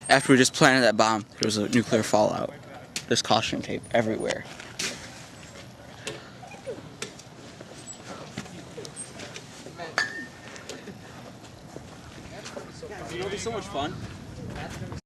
after we just planted that bomb, there was a nuclear fallout. There's caution tape everywhere. You know, it'd be so much fun.